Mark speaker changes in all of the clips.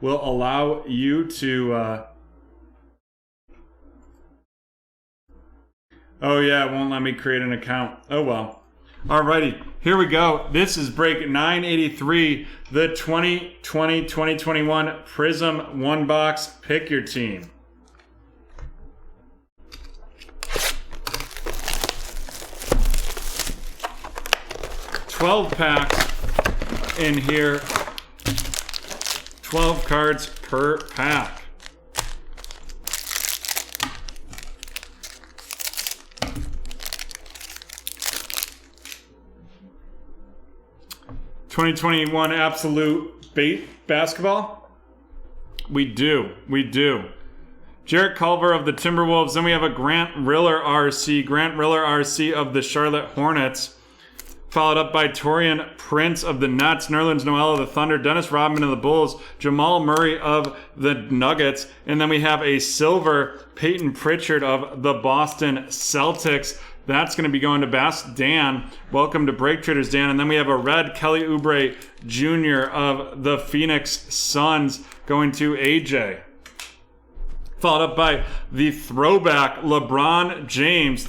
Speaker 1: will allow you to... Oh yeah, it won't let me create an account. Oh well. Alrighty, here we go. This is break 983, the 2020-2021 Prizm one box. Pick your team. $12 packs in here. 12 cards per pack. '2021 absolute bait basketball. We do. Jarrett Culver of the Timberwolves. Then we have a Grant Riller RC of the Charlotte Hornets. Followed up by Taurean Prince of the Nets, Nerlens Noel of the Thunder, Dennis Rodman of the Bulls, Jamal Murray of the Nuggets, and then we have a silver Peyton Pritchard of the Boston Celtics. That's going to be going to Dan. Welcome to BreakTraders, Dan. And then we have a red Kelly Oubre Jr. of the Phoenix Suns going to AJ. Followed up by the throwback LeBron James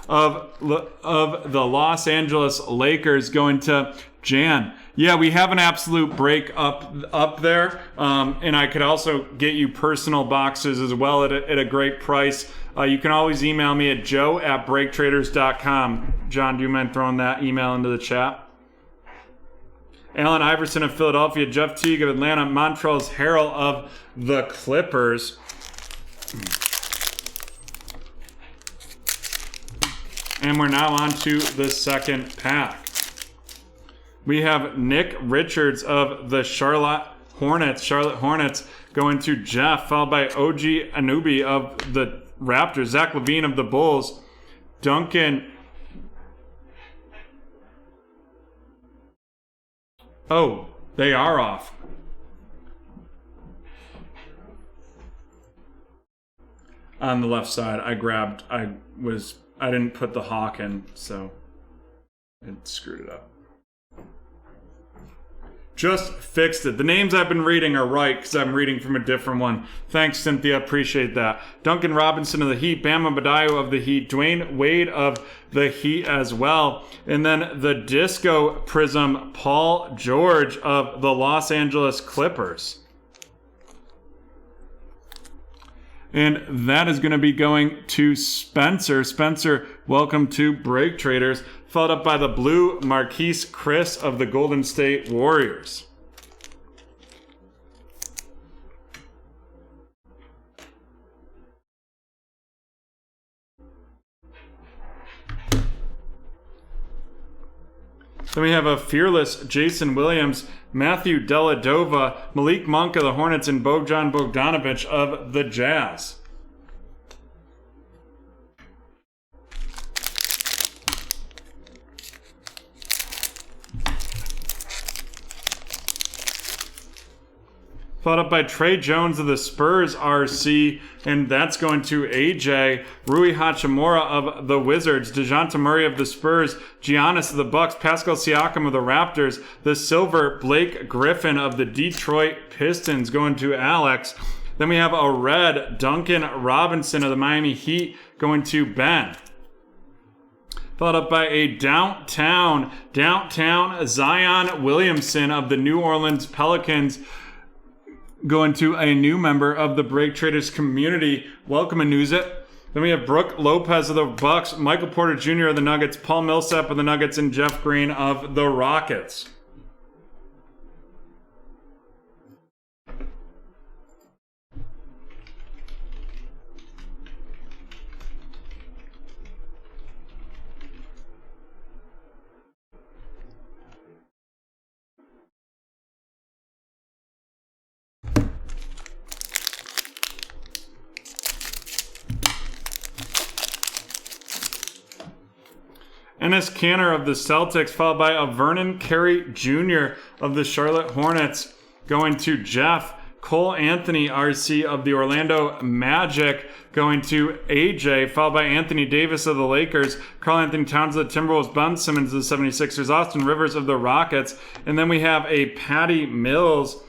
Speaker 1: of the Los Angeles Lakers going to Jan. Yeah, we have an absolute break up there, and I could also get you personal boxes as well at a great price. You can always email me at joe@breaktraders.com. John, do you mind throwing that email into the chat? Allen Iverson of Philadelphia, Jeff Teague of Atlanta, Montrezl Harrell of the Clippers. And we're now on to the second pack. We have Nick Richards of the Charlotte Hornets going to Jeff, followed by OG Anunoby of the Raptors, Zach LaVine of the Bulls, Duncan. Oh, they are off. On the left side, I didn't put the hawk in, so it screwed it up. Just fixed it. The names I've been reading are right because I'm reading from a different one. Thanks, Cynthia. Appreciate that. Duncan Robinson of the Heat, Bam Adebayo of the Heat, Dwayne Wade of the Heat as well. And then the Disco Prizm, Paul George of the Los Angeles Clippers. And that is going to be going to Spencer. Spencer, welcome to BreakTraders. Followed up by the blue Marquise Chris of the Golden State Warriors. Then we have a fearless Jason Williams, Matthew Dellavedova, Malik Monk of the Hornets, and Bojan Bogdanovic of the Jazz. Followed up by Trey Jones of the Spurs RC, and that's going to AJ. Rui Hachimura of the Wizards, DeJounte Murray of the Spurs, Giannis of the Bucks, Pascal Siakam of the Raptors, the silver Blake Griffin of the Detroit Pistons going to Alex. Then we have a red Duncan Robinson of the Miami Heat going to Ben. Followed up by a downtown Zion Williamson of the New Orleans Pelicans, going to a new member of the BreakTraders community. Welcome, Anuzit. Then we have Brooke Lopez of the Bucks, Michael Porter Jr. of the Nuggets, Paul Millsap of the Nuggets, and Jeff Green of the Rockets. Enes Kanter of the Celtics, followed by a Vernon Carey Jr. of the Charlotte Hornets, going to Jeff. Cole Anthony RC of the Orlando Magic going to AJ, followed by Anthony Davis of the Lakers, Karl Anthony Towns of the Timberwolves, Ben Simmons of the 76ers, Austin Rivers of the Rockets, and then we have a Patty Mills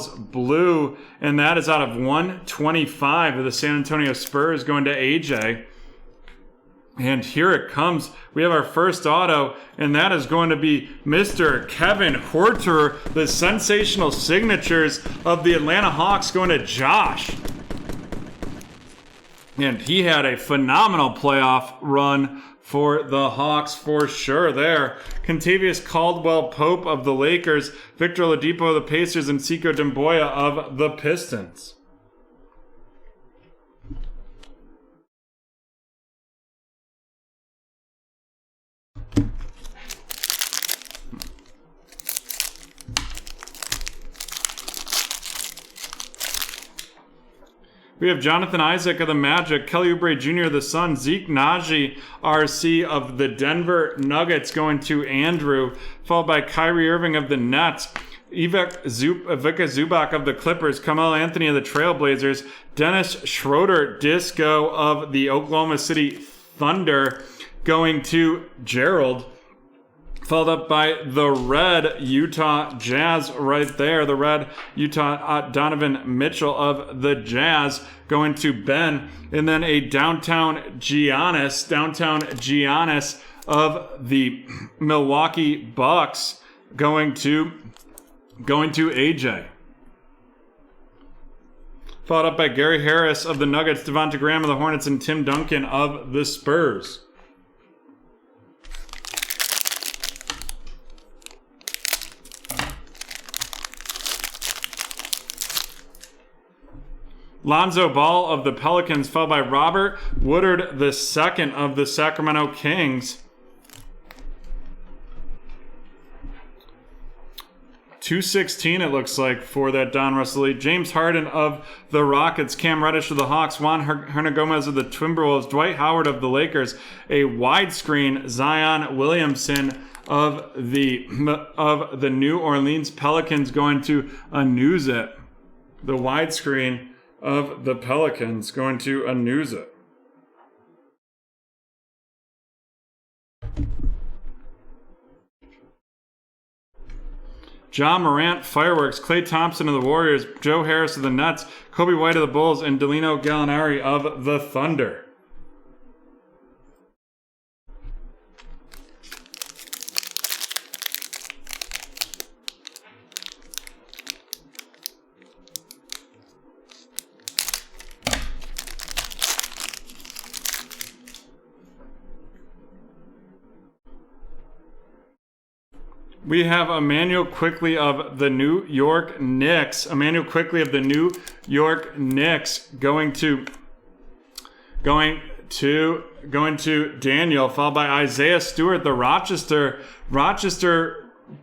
Speaker 1: blue, and that is out of 125 of the San Antonio Spurs going to AJ. And here it comes. We have our first auto, and that is going to be Mr. Kevin Huerter, the sensational signatures of the Atlanta Hawks going to Josh. And he had a phenomenal playoff run for the Hawks for sure there. Contavious Caldwell-Pope of the Lakers, Victor Oladipo of the Pacers, and Sekou Doumbouya of the Pistons. We have Jonathan Isaac of the Magic, Kelly Oubre Jr. of the Suns, Zeke Naji RC of the Denver Nuggets going to Andrew, followed by Kyrie Irving of the Nets, Ivica Zubac of the Clippers, Carmelo Anthony of the Trailblazers, Dennis Schroeder Disco of the Oklahoma City Thunder going to Gerald, followed up by the red Utah Jazz right there. The red Utah Donovan Mitchell of the Jazz going to Ben. And then a downtown Giannis of the Milwaukee Bucks going to AJ. Followed up by Gary Harris of the Nuggets, Devonta Graham of the Hornets, and Tim Duncan of the Spurs. Lonzo Ball of the Pelicans, followed by Robert Woodard II of the Sacramento Kings. 216 it looks like for that Don Russell Lee. James Harden of the Rockets, Cam Reddish of the Hawks, Juan Hernangomez of the Timberwolves, Dwight Howard of the Lakers, a widescreen Zion Williamson of the New Orleans Pelicans going to Anuza. The widescreen of the Pelicans going to Anuza. John Morant, Fireworks, Klay Thompson of the Warriors, Joe Harris of the Nets, Kobe White of the Bulls, and Delino Gallinari of the Thunder. We have Emmanuel Quickley of the New York Knicks. Going to Daniel, followed by Isaiah Stewart, the Rochester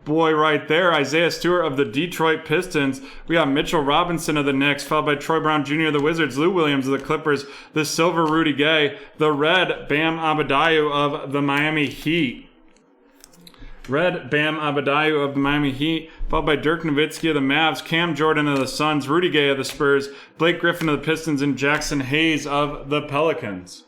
Speaker 1: boy right there. Isaiah Stewart of the Detroit Pistons. We got Mitchell Robinson of the Knicks, followed by Troy Brown Jr. of the Wizards, Lou Williams of the Clippers, the silver Rudy Gay, the red Bam Adebayo of the Miami Heat. Red Bam Adebayo of the Miami Heat, followed by Dirk Nowitzki of the Mavs, Cam Jordan of the Suns, Rudy Gay of the Spurs, Blake Griffin of the Pistons, and Jackson Hayes of the Pelicans.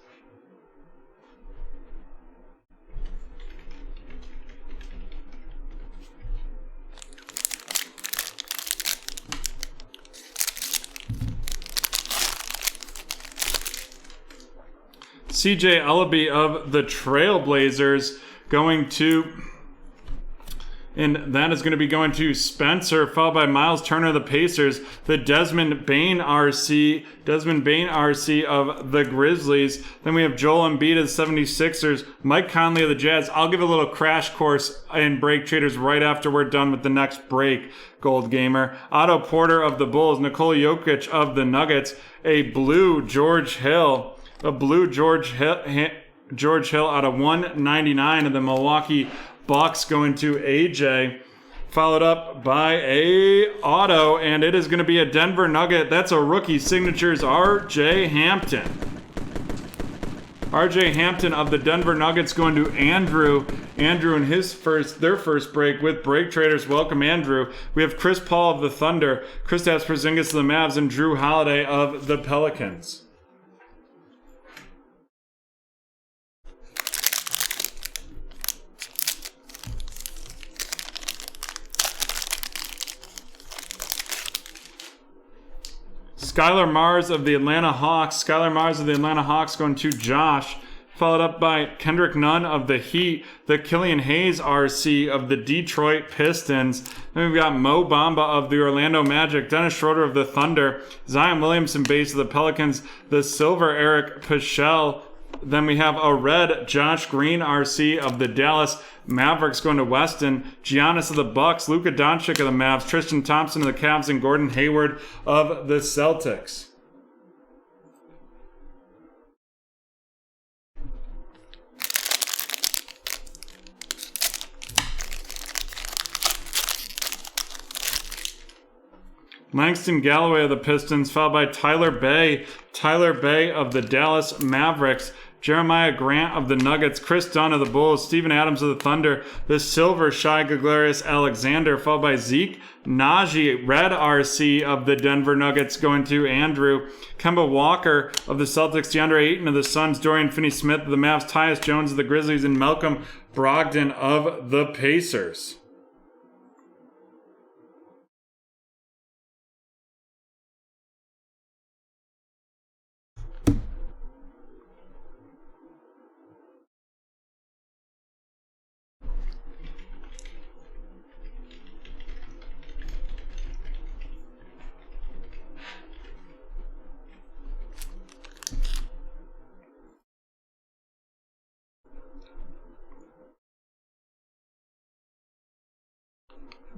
Speaker 1: CJ Ellaby of the Trailblazers going to... And that is going to be going to Spencer, followed by Miles Turner of the Pacers, the Desmond Bain RC of the Grizzlies. Then we have Joel Embiid of the 76ers, Mike Conley of the Jazz. I'll give a little crash course in BreakTraders right after we're done with the next break, Gold Gamer. Otto Porter of the Bulls, Nikola Jokic of the Nuggets, a blue George Hill out of 199 of the Milwaukee Bucks going to AJ, followed up by a auto, and it is going to be a Denver Nugget. That's a rookie signatures, RJ Hampton. RJ Hampton of the Denver Nuggets going to Andrew. Andrew in their first break with BreakTraders. Welcome, Andrew. We have Chris Paul of the Thunder, Kristaps Porzingis of the Mavs, and Drew Holiday of the Pelicans. Skylar Mars of the Atlanta Hawks. Skylar Mars of the Atlanta Hawks going to Josh. Followed up by Kendrick Nunn of the Heat. The Killian Hayes RC of the Detroit Pistons. Then we've got Mo Bamba of the Orlando Magic. Dennis Schroeder of the Thunder. Zion Williamson base of the Pelicans. The silver Eric Paschall. Then we have a red Josh Green RC of the Dallas Mavericks going to Weston. Giannis of the Bucks, Luka Doncic of the Mavs, Tristan Thompson of the Cavs, and Gordon Hayward of the Celtics. Langston Galloway of the Pistons, followed by Tyler Bay of the Dallas Mavericks, Jeremiah Grant of the Nuggets, Chris Dunn of the Bulls, Steven Adams of the Thunder, the silver Shai Gilgeous-Alexander, followed by Zeke Naji, red RC of the Denver Nuggets going to Andrew, Kemba Walker of the Celtics, DeAndre Ayton of the Suns, Dorian Finney-Smith of the Mavs, Tyus Jones of the Grizzlies, and Malcolm Brogdon of the Pacers.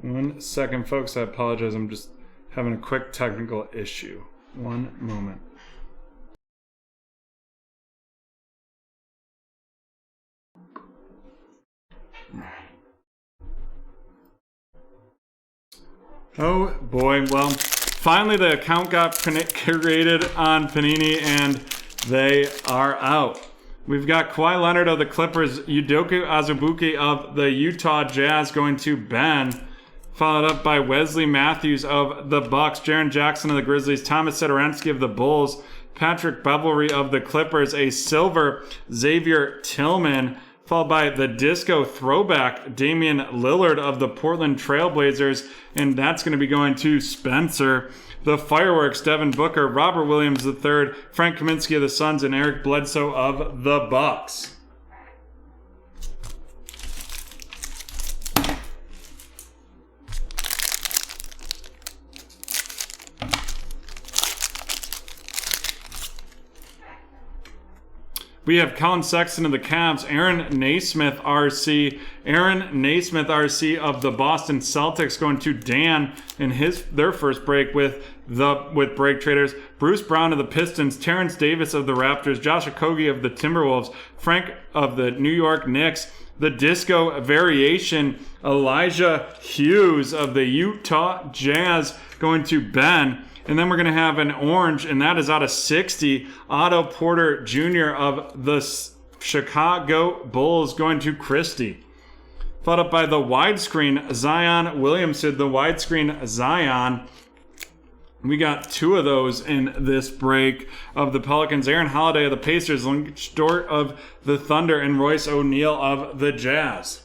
Speaker 1: One second, folks. I apologize. I'm just having a quick technical issue. One moment. Oh boy. Well, finally the account got created on Panini and they are out. We've got Kawhi Leonard of the Clippers, Udoka Azubuike of the Utah Jazz going to Ben. Followed up by Wesley Matthews of the Bucks, Jaren Jackson of the Grizzlies, Thomas Satoransky of the Bulls, Patrick Beverley of the Clippers, a silver Xavier Tillman, followed by the disco throwback Damian Lillard of the Portland Trailblazers, and that's going to be going to Spencer. The fireworks, Devin Booker, Robert Williams III, Frank Kaminsky of the Suns, and Eric Bledsoe of the Bucks. We have Colin Sexton of the Cavs, Aaron Naismith RC of the Boston Celtics going to Dan in their first break with BreakTraders, Bruce Brown of the Pistons, Terrence Davis of the Raptors, Josh Okogie of the Timberwolves, Frank of the New York Knicks, the disco variation, Elijah Hughes of the Utah Jazz going to Ben. And then we're going to have an orange, and that is out of 60, Otto Porter Jr. of the Chicago Bulls going to Christie. Followed up by the widescreen Zion Williamson, the widescreen Zion. We got two of those in this break of the Pelicans. Aaron Holiday of the Pacers, Link Dort of the Thunder, and Royce O'Neal of the Jazz.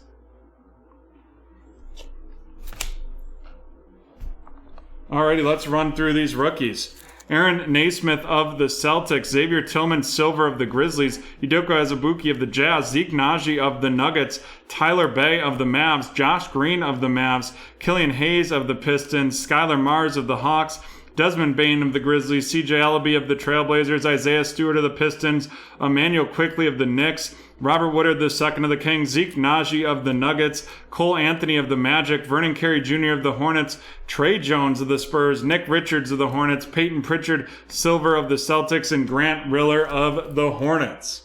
Speaker 1: Alrighty, let's run through these rookies. Aaron Naismith of the Celtics, Xavier Tillman Silver of the Grizzlies, Udoka Azubuike of the Jazz, Zeke Naji of the Nuggets, Tyler Bay of the Mavs, Josh Green of the Mavs, Killian Hayes of the Pistons, Skylar Mars of the Hawks, Desmond Bane of the Grizzlies, CJ Ellaby of the Trailblazers, Isaiah Stewart of the Pistons, Emmanuel Quickley of the Knicks, Robert Woodard II of the Kings, Zeke Naji of the Nuggets, Cole Anthony of the Magic, Vernon Carey Jr. of the Hornets, Trey Jones of the Spurs, Nick Richards of the Hornets, Peyton Pritchard Silver of the Celtics, and Grant Riller of the Hornets.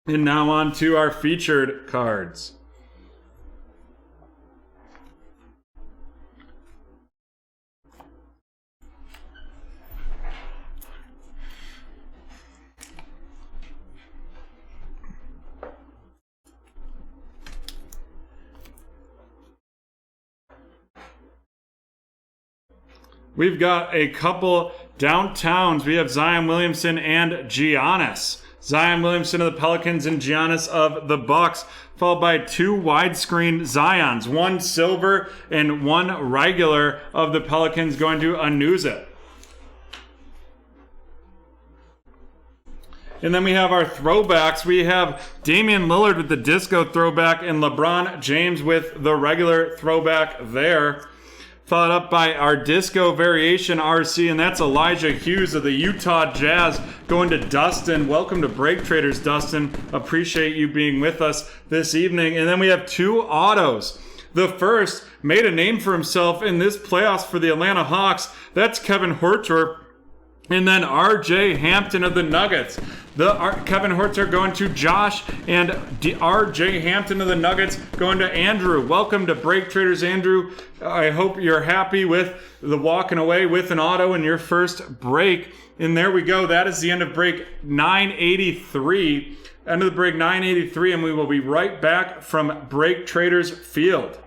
Speaker 1: And now on to our featured cards. We've got a couple downtowns. We have Zion Williamson and Giannis. Zion Williamson of the Pelicans and Giannis of the Bucks, followed by 2 widescreen Zions, 1 silver and 1 regular of the Pelicans going to Anuza. And then we have our throwbacks. We have Damian Lillard with the disco throwback and LeBron James with the regular throwback there. Followed up by our disco variation RC, and that's Elijah Hughes of the Utah Jazz going to Dustin. Welcome to BreakTraders, Dustin. Appreciate you being with us this evening. And then we have 2 autos. The first made a name for himself in this playoffs for the Atlanta Hawks. That's Kevin Huerter. And then R.J. Hampton of the Nuggets. Kevin Huerter going to Josh, and R.J. Hampton of the Nuggets going to Andrew. Welcome to BreakTraders, Andrew. I hope you're happy with the walking away with an auto in your first break. And there we go. That is the end of break 983. End of the break 983, and we will be right back from BreakTraders Field.